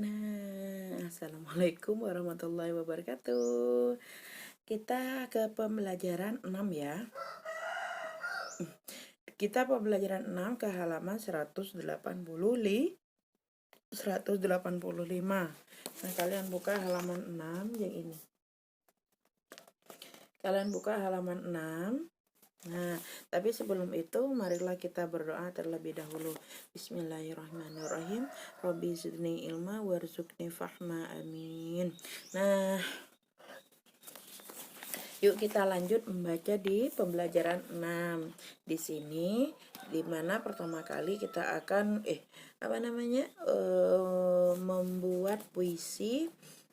Assalamualaikum warahmatullahi wabarakatuh. Kita ke pembelajaran 6 ya. Kita pembelajaran 6 ke halaman 185. Nah, kalian buka halaman 6 yang ini. Kalian buka halaman 6. Nah, tapi sebelum itu marilah kita berdoa terlebih dahulu. Bismillahirrahmanirrahim. Rabbi zidni ilma warzuqni fahma, amin. Nah, yuk kita lanjut membaca di pembelajaran 6. Di sini dimana pertama kali kita akan membuat puisi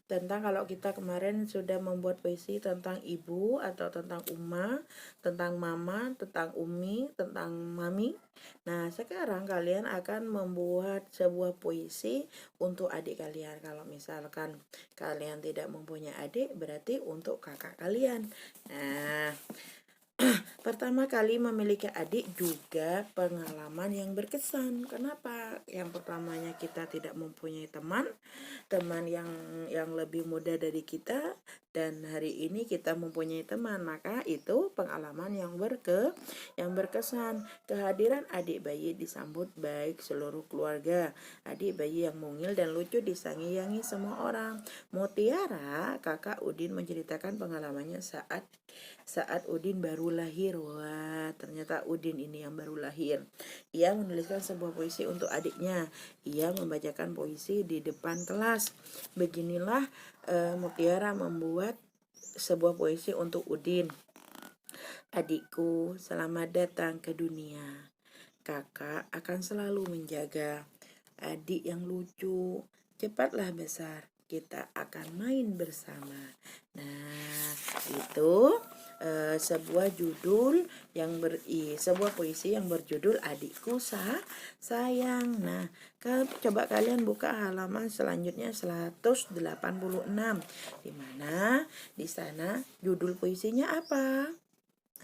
tentang, kalau kita kemarin sudah membuat puisi tentang ibu atau tentang Uma, tentang mama, tentang umi, tentang mami. Nah, sekarang kalian akan membuat sebuah puisi untuk adik kalian. Kalau misalkan kalian tidak mempunyai adik, berarti untuk kakak kalian. Nah, pertama kali memiliki adik juga pengalaman yang berkesan. Kenapa? Yang pertamanya kita tidak mempunyai teman yang lebih muda dari kita, dan hari ini kita mempunyai teman, maka itu pengalaman yang berkesan. Kehadiran adik bayi disambut baik seluruh keluarga. Adik bayi yang mungil dan lucu disangiangi semua orang. Mutiara, kakak Udin, menceritakan pengalamannya saat Udin baru lahir. Wah, ternyata Udin ini yang baru lahir. Ia menuliskan sebuah puisi untuk adiknya. Ia membacakan puisi di depan kelas. Beginilah Mutiara membuat sebuah puisi untuk Udin. Adikku, selamat datang ke dunia. Kakak akan selalu menjaga. Adik yang lucu, cepatlah besar. Kita akan main bersama. Nah, itu sebuah puisi yang berjudul Adikku Sayang. Nah, coba kalian buka halaman selanjutnya 186. Di mana di sana judul puisinya apa?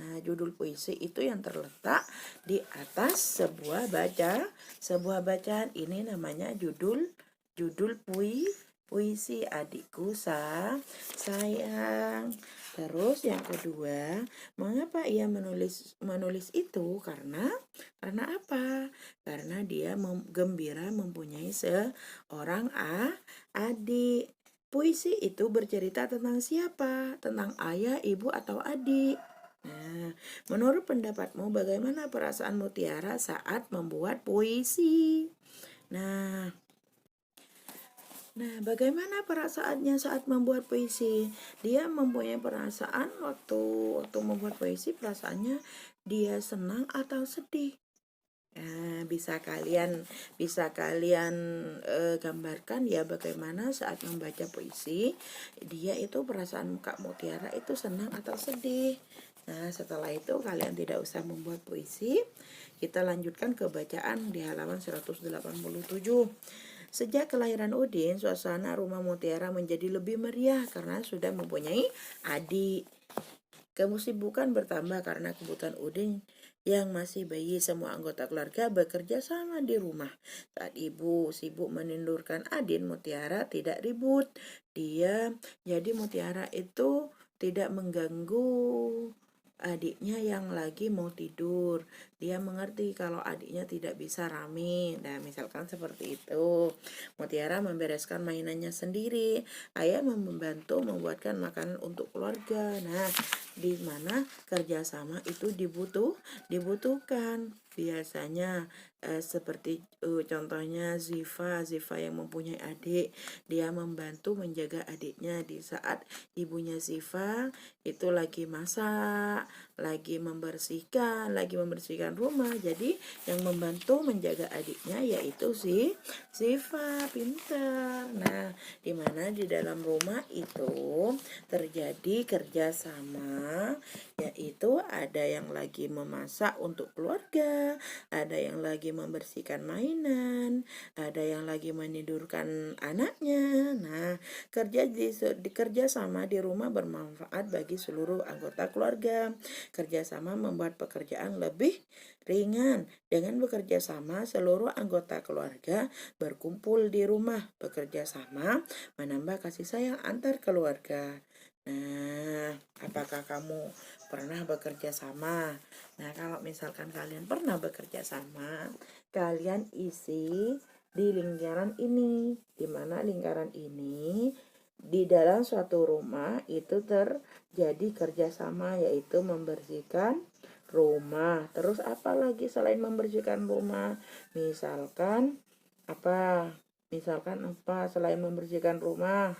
Nah, judul puisi itu yang terletak di atas sebuah bacaan. Ini namanya judul puisi Adikku Sayang. Terus yang kedua, mengapa ia menulis itu? Karena apa? Karena dia gembira mempunyai seorang adik. Puisi itu bercerita tentang siapa? Tentang ayah, ibu, atau adik? Nah, menurut pendapatmu bagaimana perasaan Mutiara saat membuat puisi? Nah, bagaimana perasaannya saat membuat puisi? Dia mempunyai perasaan waktu membuat puisi, perasaannya dia senang atau sedih? Nah, bisa kalian gambarkan ya bagaimana saat membaca puisi dia itu perasaan Kak Mutiara itu senang atau sedih. Nah, setelah itu kalian tidak usah membuat puisi. Kita lanjutkan ke bacaan di halaman 187. Sejak kelahiran Udin, suasana rumah Mutiara menjadi lebih meriah karena sudah mempunyai adik. Kesibukan bertambah karena kebutuhan Udin yang masih bayi. Semua anggota keluarga bekerja sama di rumah. Saat ibu sibuk menidurkan Adin, Mutiara tidak ribut. Jadi Mutiara itu tidak mengganggu adiknya yang lagi mau tidur. Dia mengerti kalau adiknya tidak bisa rame. Nah, misalkan seperti itu. Mutiara membereskan mainannya sendiri. Ayah membantu membuatkan makanan untuk keluarga. Nah, di mana kerjasama itu dibutuhkan. Biasanya seperti contohnya Ziva yang mempunyai adik, dia membantu menjaga adiknya di saat ibunya Ziva itu lagi masak, lagi membersihkan rumah. Jadi yang membantu menjaga adiknya yaitu Ziva. Pintar. Nah, dimana di dalam rumah itu terjadi kerjasama, yaitu ada yang lagi memasak untuk keluarga, ada yang lagi membersihkan mainan, ada yang lagi menidurkan anaknya. Nah, kerja sama di rumah bermanfaat bagi seluruh anggota keluarga. Kerjasama membuat pekerjaan lebih ringan. Dengan bekerja sama, seluruh anggota keluarga berkumpul di rumah. Bekerja sama menambah kasih sayang antar keluarga. Nah, apakah kamu pernah bekerja sama? Nah, kalau misalkan kalian pernah bekerja sama, kalian isi di lingkaran ini, di mana lingkaran ini di dalam suatu rumah itu terjadi kerjasama, yaitu membersihkan rumah. Terus apa lagi selain membersihkan rumah? Misalkan apa? Selain membersihkan rumah?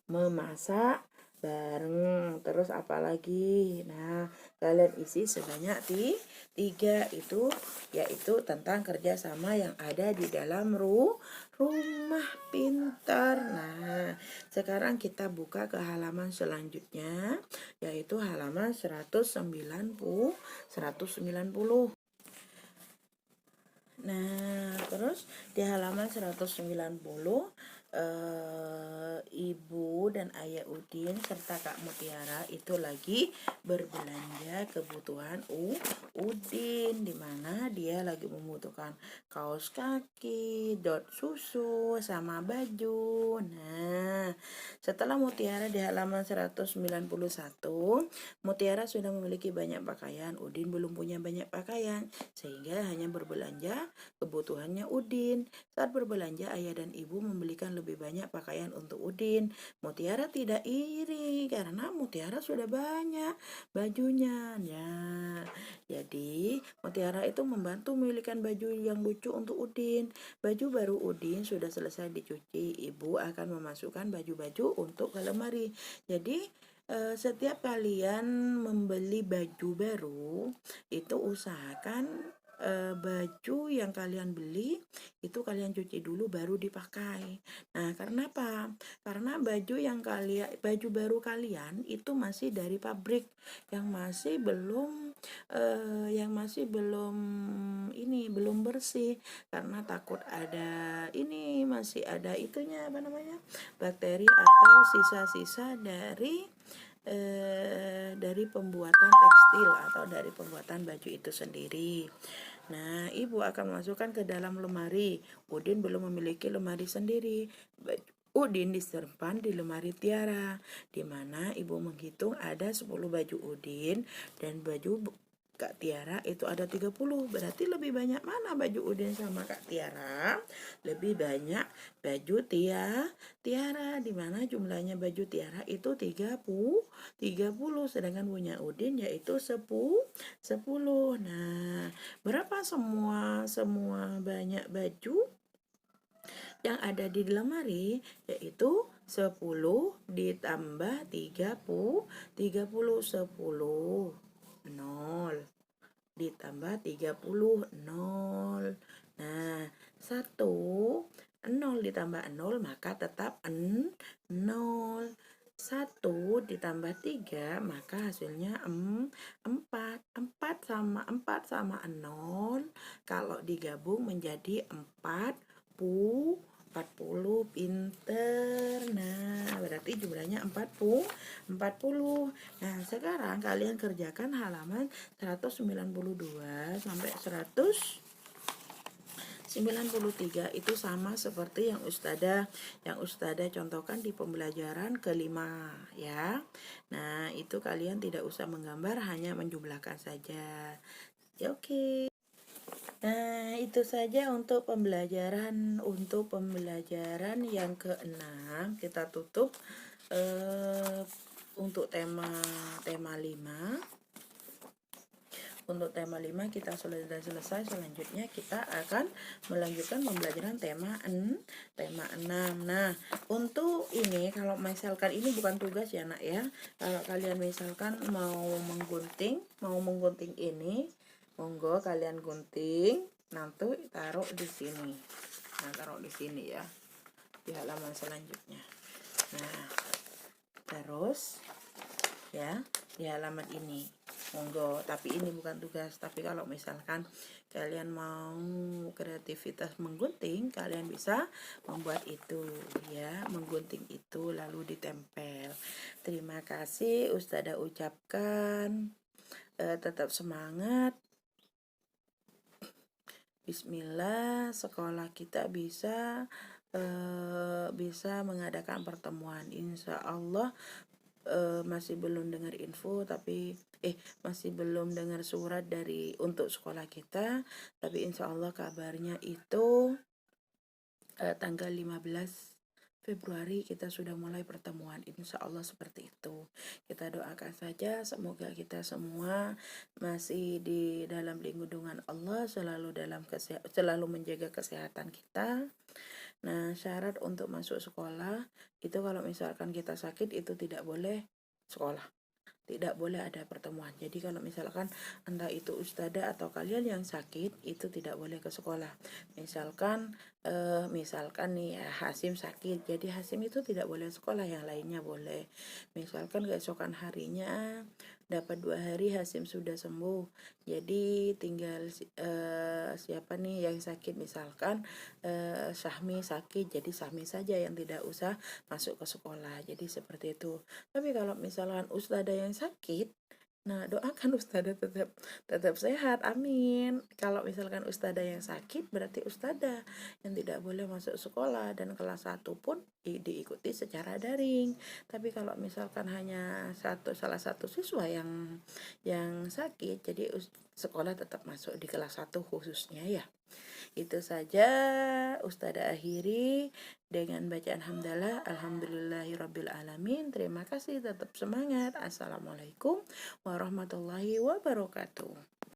Memasak bareng. Terus apa lagi? Nah, kalian isi sebanyak tiga itu, yaitu tentang kerjasama yang ada di dalam rumah pintar. Nah, sekarang kita buka ke halaman selanjutnya, yaitu halaman 190. Nah, terus di halaman 190, Ibu dan Ayah Udin serta Kak Mutiara itu lagi berbelanja kebutuhan Udin, dimana dia lagi membutuhkan kaos kaki, dot susu, sama baju. Nah, setelah Mutiara di halaman 191, Mutiara sudah memiliki banyak pakaian, Udin belum punya banyak pakaian, sehingga hanya berbelanja kebutuhannya Udin. Saat berbelanja, ayah dan ibu membelikan lebih banyak pakaian untuk Udin. Mutiara tidak iri karena Mutiara sudah banyak bajunya. Ya, jadi Mutiara itu membantu memilihkan baju yang lucu untuk Udin. Baju baru Udin sudah selesai dicuci. Ibu akan memasukkan baju-baju untuk ke lemari. Jadi setiap kalian membeli baju baru, itu usahakan baju yang kalian beli itu kalian cuci dulu baru dipakai. Nah, karena apa? Karena baju baru kalian itu masih dari pabrik, yang masih belum belum bersih, karena takut ada masih ada itunya bakteri atau sisa-sisa dari pembuatan tekstil atau dari pembuatan baju itu sendiri. Nah, ibu akan masukkan ke dalam lemari. Udin belum memiliki lemari sendiri. Baju Udin disimpan di lemari Tiara, di mana ibu menghitung ada 10 baju Udin dan baju Kak Tiara itu ada 30. Berarti lebih banyak mana baju Udin sama Kak Tiara? Lebih banyak baju Tiara, di mana jumlahnya baju Tiara itu 30, sedangkan punya Udin yaitu 10. Nah, berapa semua banyak baju yang ada di lemari? Yaitu 10 ditambah 30, 10 0 ditambah 30 0. Nah, 0 ditambah 0 maka tetap 0. 1 ditambah 3 maka hasilnya 4. 4 sama 0 kalau digabung menjadi 40. Pinter. Nah, berarti jumlahnya 40. Nah, sekarang kalian kerjakan halaman 192 sampai 193 itu sama seperti yang Ustadzah contohkan di pembelajaran kelima ya. Nah, itu kalian tidak usah menggambar, hanya menjumlahkan saja. Ya, oke. Nah, itu saja untuk pembelajaran yang ke-6. Kita tutup untuk tema 5. Untuk tema 5 kita sudah selesai. Selanjutnya kita akan melanjutkan pembelajaran tema 6. Nah, untuk ini kalau misalkan ini bukan tugas ya nak ya. Kalau kalian misalkan mau menggunting ini, monggo kalian gunting, nanti taruh di sini. Nah, taruh di sini ya, di halaman selanjutnya. Nah, terus ya di halaman ini. monggo. Tapi ini bukan tugas. Tapi kalau misalkan kalian mau kreativitas menggunting, kalian bisa membuat itu ya, menggunting itu lalu ditempel. Terima kasih Ustazah ucapkan, tetap semangat. Bismillah, sekolah kita bisa mengadakan pertemuan. Insya Allah masih belum dengar info, tapi masih belum dengar surat dari untuk sekolah kita, tapi insya Allah kabarnya itu tanggal 15 Februari kita sudah mulai pertemuan, insya Allah seperti itu. Kita doakan saja semoga kita semua masih di dalam lindungan Allah, selalu menjaga kesehatan kita. Nah, syarat untuk masuk sekolah itu kalau misalkan kita sakit itu tidak boleh sekolah, tidak boleh ada pertemuan. Jadi kalau misalkan entah itu ustadzah atau kalian yang sakit itu tidak boleh ke sekolah. Misalkan nih ya, Hasim sakit, jadi Hasim itu tidak boleh sekolah, yang lainnya boleh. Misalkan keesokan harinya dapat 2 hari Hasim sudah sembuh, jadi tinggal siapa nih yang sakit, misalkan Sahmi sakit, jadi Sahmi saja yang tidak usah masuk ke sekolah. Jadi seperti itu. Tapi kalau misalkan ustadzah yang sakit, nah doakan ustadzah tetap sehat, amin. Kalau misalkan ustadzah yang sakit, berarti ustadzah yang tidak boleh masuk sekolah, dan kelas 1 pun diikuti secara daring. Tapi kalau misalkan hanya salah satu siswa yang sakit, jadi sekolah tetap masuk di kelas 1 khususnya ya. Itu saja Ustazah akhiri dengan bacaan hamdalah, alhamdulillahirabbil alamin. Terima kasih, tetap semangat. Assalamualaikum warahmatullahi wabarakatuh.